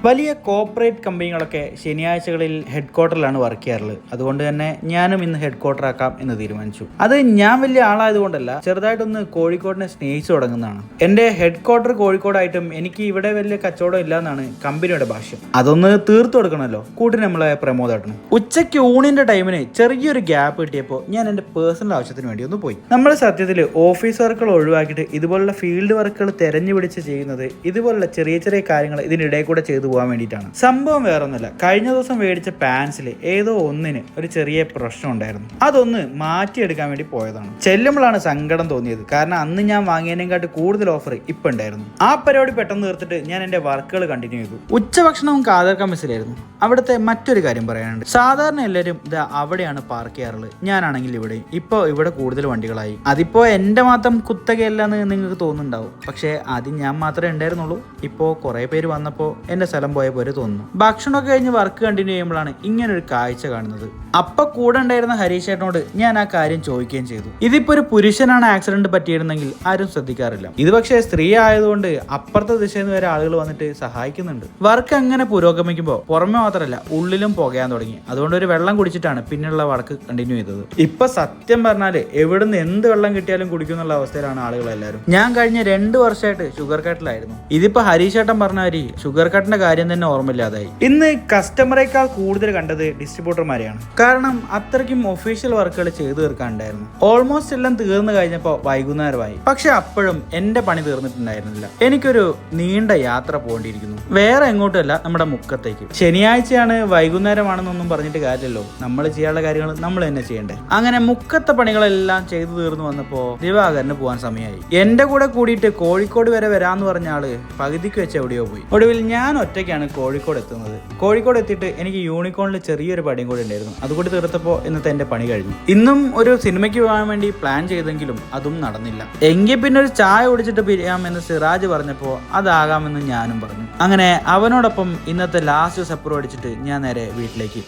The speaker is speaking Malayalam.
വലിയ കോർപ്പറേറ്റ് കമ്പനികളൊക്കെ ശനിയാഴ്ചകളിൽ ഹെഡ് ക്വാർട്ടറിലാണ് വർക്ക് ചെയ്യാറുള്ളത്. അതുകൊണ്ട് തന്നെ ഞാനും ഇന്ന് ഹെഡ് ക്വാർട്ടർ ആക്കാം എന്ന് തീരുമാനിച്ചു. അത് ഞാൻ വലിയ ആളായതുകൊണ്ടല്ല, ചെറുതായിട്ടൊന്ന് കോഴിക്കോടിനെ സ്നേഹിച്ചു തുടങ്ങുന്നതാണ്. എന്റെ ഹെഡ് ക്വാർട്ടർ കോഴിക്കോടായിട്ടും എനിക്ക് ഇവിടെ വലിയ കച്ചവടം ഇല്ല എന്നാണ് കമ്പനിയുടെ ഭാഷ്യം. അതൊന്ന് തീർത്തു കൊടുക്കണമല്ലോ കൂട്ടിന് നമ്മളെ പ്രമോദാട്ടനും. ഉച്ചയ്ക്ക് ഊണിന്റെ ടൈമിന് ചെറിയൊരു ഗ്യാപ്പ് കിട്ടിയപ്പോൾ ഞാൻ എന്റെ പേഴ്സണൽ ആവശ്യത്തിന് വേണ്ടി ഒന്ന് പോയി. നമ്മൾ സത്യത്തിൽ ഓഫീസ് വർക്കുകൾ ഒഴിവാക്കിയിട്ട് ഇതുപോലുള്ള ഫീൽഡ് വർക്കുകൾ തെരഞ്ഞു പിടിച്ച് ചെയ്യുന്നത് ഇതുപോലുള്ള ചെറിയ ചെറിയ കാര്യങ്ങൾ ഇതിനിടയിൽ കൂടെ ചെയ്തു പോകാൻ വേണ്ടിയിട്ടാണ്. സംഭവം വേറൊന്നുമില്ല, കഴിഞ്ഞ ദിവസം മേടിച്ച പാൻസിൽ ഏതോ ഒന്നിന് ഒരു ചെറിയ പ്രശ്നം ഉണ്ടായിരുന്നു. അതൊന്ന് മാറ്റിയെടുക്കാൻ വേണ്ടി പോയതാണ്. ചെല്ലുമ്പോഴാണ് സങ്കടം തോന്നിയത്. കാരണം അന്ന് ഞാൻ വാങ്ങിയതിനെക്കാട്ടി കൂടുതൽ ഓഫർ ഇപ്പം ഉണ്ടായിരുന്നു. ആ പരിപാടി പെട്ടെന്ന് തീർത്തിട്ട് ഞാൻ എന്റെ വർക്കുകൾ കണ്ടിന്യൂ ചെയ്തു. ഉച്ചഭക്ഷണവും കാതർക്ക മെസ്സിലായിരുന്നു. അവിടുത്തെ മറ്റൊരു കാര്യം പറയാനുണ്ട്. സാധാരണ എല്ലാവരും ഇത് അവിടെയാണ് പാർക്ക് ചെയ്യാറുള്ളത്, ഞാനാണെങ്കിൽ ഇവിടെ. ഇപ്പോൾ ഇവിടെ കൂടുതൽ വണ്ടികളായി. അതിപ്പോ എന്റെ മാത്രം കുത്തകയല്ലെന്ന് നിങ്ങൾക്ക് തോന്നുന്നുണ്ടാവും. പക്ഷെ ആദ്യം ഞാൻ മാത്രമേ ഉണ്ടായിരുന്നുള്ളൂ. ഇപ്പോൾ കുറെ പേര് വന്നപ്പോൾ എന്റെ സ്ഥലം പോയ പോലെ തോന്നുന്നു. ഭക്ഷണമൊക്കെ കഴിഞ്ഞ് വർക്ക് കണ്ടിന്യൂ ചെയ്യുമ്പോഴാണ് ഇങ്ങനൊരു കാഴ്ച കാണുന്നത്. അപ്പൊ കൂടെ ഉണ്ടായിരുന്ന ഹരീഷ് ചേട്ടനോട് ഞാൻ ആ കാര്യം ചോദിക്കുകയും ചെയ്തു. ഇതിപ്പോ ഒരു പുരുഷനാണ് ആക്സിഡന്റ് പറ്റിയിരുന്നെങ്കിൽ ആരും ശ്രദ്ധിക്കാറില്ല. ഇത് പക്ഷേ സ്ത്രീ ആയതുകൊണ്ട് അപ്പുറത്തെ ദിശയിൽ നിന്ന് വരെ ആളുകൾ വന്നിട്ട് സഹായിക്കുന്നുണ്ട്. വർക്ക് അങ്ങനെ പുരോഗമിക്കുമ്പോൾ പുറമെ മാത്രമല്ല ഉള്ളിലും പുകയാൻ തുടങ്ങി. അതുകൊണ്ട് ഒരു വെള്ളം കുടിച്ചിട്ടാണ് പിന്നെയുള്ള വർക്ക് കണ്ടിന്യൂ ചെയ്തത്. ഇപ്പൊ സത്യം പറഞ്ഞാല് എവിടുന്ന് എന്ത് വെള്ളം കിട്ടിയാലും കുടിക്കുന്നുള്ള അവസ്ഥയിലാണ് ആളുകൾ എല്ലാവരും. ഞാൻ കഴിഞ്ഞ 2 വർഷമായിട്ട് ഷുഗർ കട്ടിലായിരുന്നു. ഇതിപ്പോ ഹരീഷ് ചേട്ടൻ പറഞ്ഞ മാതിരി ഷുഗർ കട്ടിന്റെ കാര്യം തന്നെ ഓർമ്മയില്ലാതായി. ഇന്ന് കസ്റ്റമറേക്കാൾ കൂടുതൽ കണ്ടത് ഡിസ്ട്രിബ്യൂട്ടർമാരെയാണ്. കാരണം അത്രയ്ക്കും ഒഫീഷ്യൽ വർക്കുകൾ ചെയ്തു തീർക്കാനുണ്ടായിരുന്നു. ഓൾമോസ്റ്റ് എല്ലാം തീർന്നു കഴിഞ്ഞപ്പോൾ വൈകുന്നേരമായി. പക്ഷെ അപ്പോഴും എന്റെ പണി തീർന്നിട്ടുണ്ടായിരുന്നില്ല. എനിക്കൊരു നീണ്ട യാത്ര പോകേണ്ടിയിരിക്കുന്നു. വേറെ എങ്ങോട്ടുമല്ല, നമ്മുടെ മുക്കത്തേക്ക്. ശനിയാഴ്ചയാണ്, വൈകുന്നേരമാണെന്നൊന്നും പറഞ്ഞിട്ട് കാര്യമല്ലോ. നമ്മൾ ചെയ്യാനുള്ള കാര്യങ്ങൾ നമ്മൾ തന്നെ ചെയ്യണ്ടേ. അങ്ങനെ മുക്കത്തെ പണികളെല്ലാം ചെയ്തു തീർന്നു വന്നപ്പോ ദിവാകരന് പോകാൻ സമയമായി. എന്റെ കൂടെ കൂടിയിട്ട് കോഴിക്കോട് വരെ വരാന്ന് പറഞ്ഞ ആള് പകുതിക്ക് വെച്ച് എവിടെയോ പോയി. ഒടുവിൽ ഞാൻ ഒറ്റയ്ക്കാണ് കോഴിക്കോട് എത്തുന്നത്. കോഴിക്കോട് എത്തിയിട്ട് എനിക്ക് യൂണിക്കോണിൽ ചെറിയൊരു പണിയും കൂടി ഉണ്ടായിരുന്നു. അതുകൂടി തീർത്തപ്പോൾ ഇന്നത്തെ എന്റെ പണി കഴിഞ്ഞു. ഇന്നും ഒരു സിനിമയ്ക്ക് പോകാൻ വേണ്ടി പ്ലാൻ ചെയ്തെങ്കിലും അതും നടന്നില്ല. എങ്കിൽ പിന്നെ ഒരു ചായ കുടിച്ചിട്ട് പിരിയാമെന്ന് സിറാജ് പറഞ്ഞപ്പോൾ അതാകാമെന്ന് ഞാനും പറഞ്ഞു. അങ്ങനെ അവനോടൊപ്പം ഇന്നത്തെ ലാസ്റ്റ് സപ്പർ അടിച്ചിട്ട് ഞാൻ നേരെ വീട്ടിലേക്ക്.